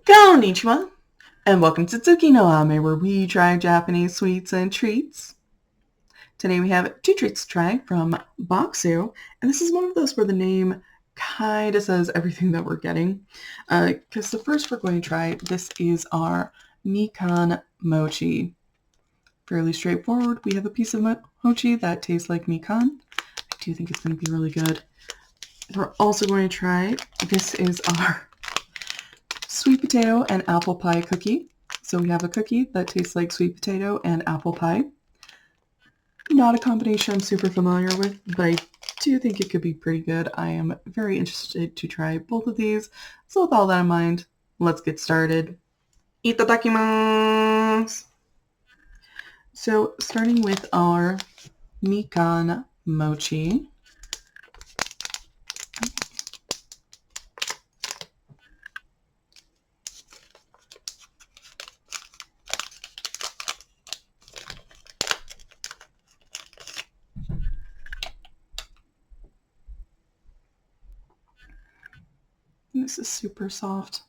Konnichiwa, and welcome to Tsuki no Ame, where we try Japanese sweets and treats. Today we have two treats to try from Boxu, and this is one of those where the name kind of says everything that we're getting. Because the first we're going to try, this is our Mikan Mochi. Fairly straightforward. We have a piece of mochi that tastes like mikan. I do think it's going to be really good. We're also going to try, this is our sweet potato and apple pie cookie. So we have a cookie that tastes like sweet potato and apple pie. Not a combination I'm super familiar with, but I do think it could be pretty good. I am very interested to try both of these. So with all that in mind, let's get started. Itadakimasu! So starting with our Mikan Mochi. This is super soft,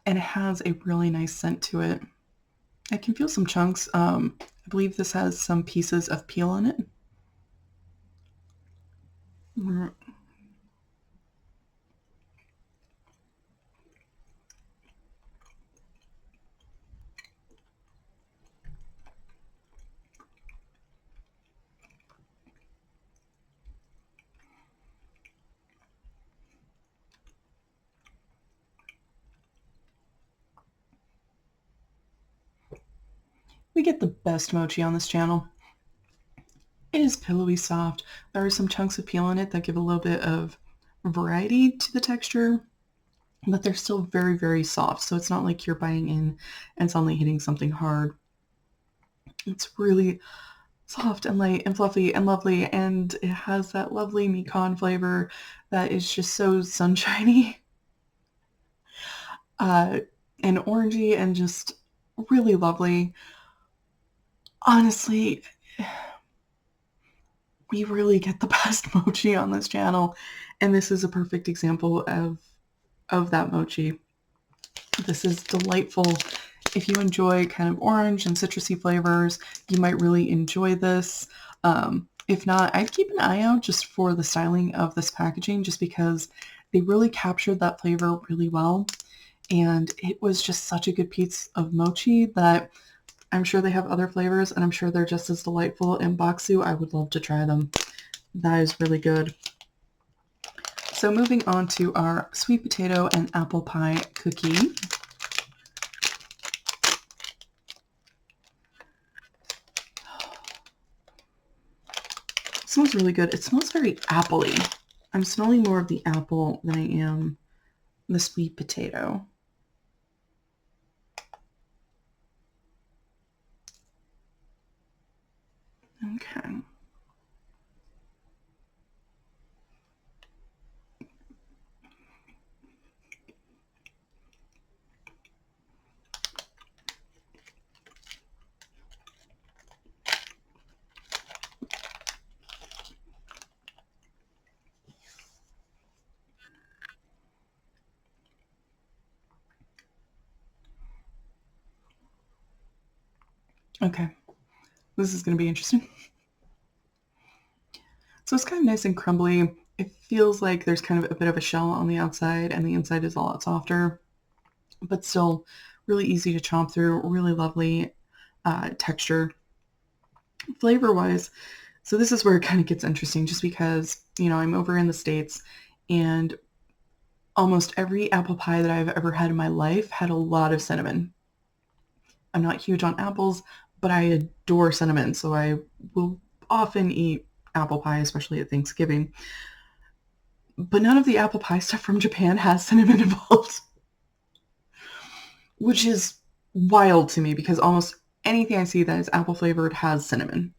and it has a really nice scent to it. I can feel some chunks. I believe this has some pieces of peel in it. We get the best mochi on this channel. It is pillowy soft. There are some chunks of peel in it that give a little bit of variety to the texture, but they're still very, very soft. So it's not like you're biting in and suddenly hitting something hard. It's really soft and light and fluffy and lovely, and it has that lovely mikan flavor that is just so sunshiny and orangey and just really lovely. Honestly, we really get the best mochi on this channel, and this is a perfect example of that mochi. This is delightful. If you enjoy kind of orange and citrusy flavors, you might really enjoy this. If not, I'd keep an eye out just for the styling of this packaging, just because they really captured that flavor really well. And it was just such a good piece of mochi that I'm sure they have other flavors, and I'm sure they're just as delightful. In Boxu, I would love to try them. That is really good. So moving on to our sweet potato and apple pie cookie. It smells really good. It smells very appley. I'm smelling more of the apple than I am the sweet potato. Okay. Okay. This is going to be interesting. So it's kind of nice and crumbly. It feels like there's kind of a bit of a shell on the outside, and the inside is a lot softer, but still really easy to chomp through. Really lovely texture. Flavor-wise, so this is where it kind of gets interesting, just because, I'm over in the States, and almost every apple pie that I've ever had in my life had a lot of cinnamon. I'm not huge on apples, but I adore cinnamon, so I will often eat apple pie, especially at Thanksgiving. But none of the apple pie stuff from Japan has cinnamon involved, which is wild to me because almost anything I see that is apple flavored has cinnamon.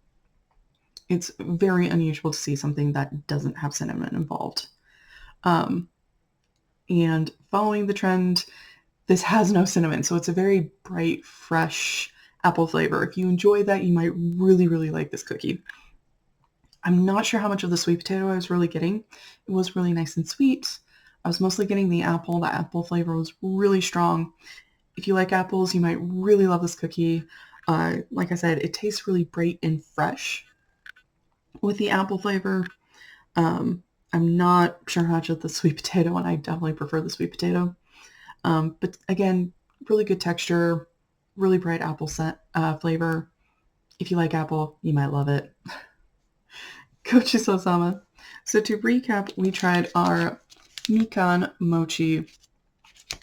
It's very unusual to see something that doesn't have cinnamon involved. And following the trend, this has no cinnamon, so it's a very bright, fresh apple flavor. If you enjoy that, you might really, really like this cookie. I'm not sure how much of the sweet potato I was really getting. It was really nice and sweet. I was mostly getting the apple. The apple flavor was really strong. If you like apples, you might really love this cookie. Like I said, it tastes really bright and fresh with the apple flavor. I'm not sure how much of the sweet potato, and I definitely prefer the sweet potato. But again, really good texture, really bright apple flavor. If you like apple, you might love it. Gochiso-sama. So to recap, we tried our Mikan Mochi,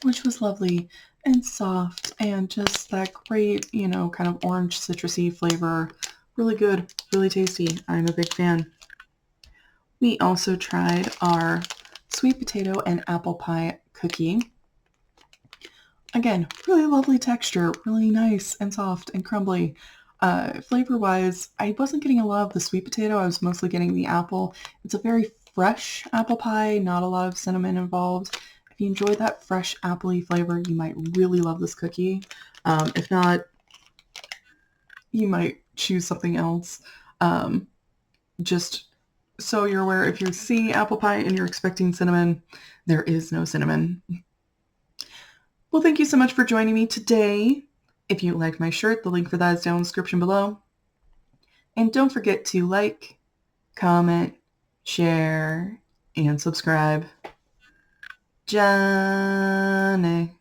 which was lovely and soft and just that great, kind of orange citrusy flavor. Really good, really tasty. I'm a big fan. We also tried our sweet potato and apple pie cookie. Again, really lovely texture, really nice and soft and crumbly. Flavor-wise, I wasn't getting a lot of the sweet potato. I was mostly getting the apple. It's a very fresh apple pie, not a lot of cinnamon involved. If you enjoy that fresh appley flavor, you might really love this cookie. If not, you might choose something else. Just so you're aware, if you're seeing apple pie and you're expecting cinnamon, there is no cinnamon. Well, thank you so much for joining me today. If you like my shirt, the link for that is down in the description below. And don't forget to like, comment, share, and subscribe. Johnny.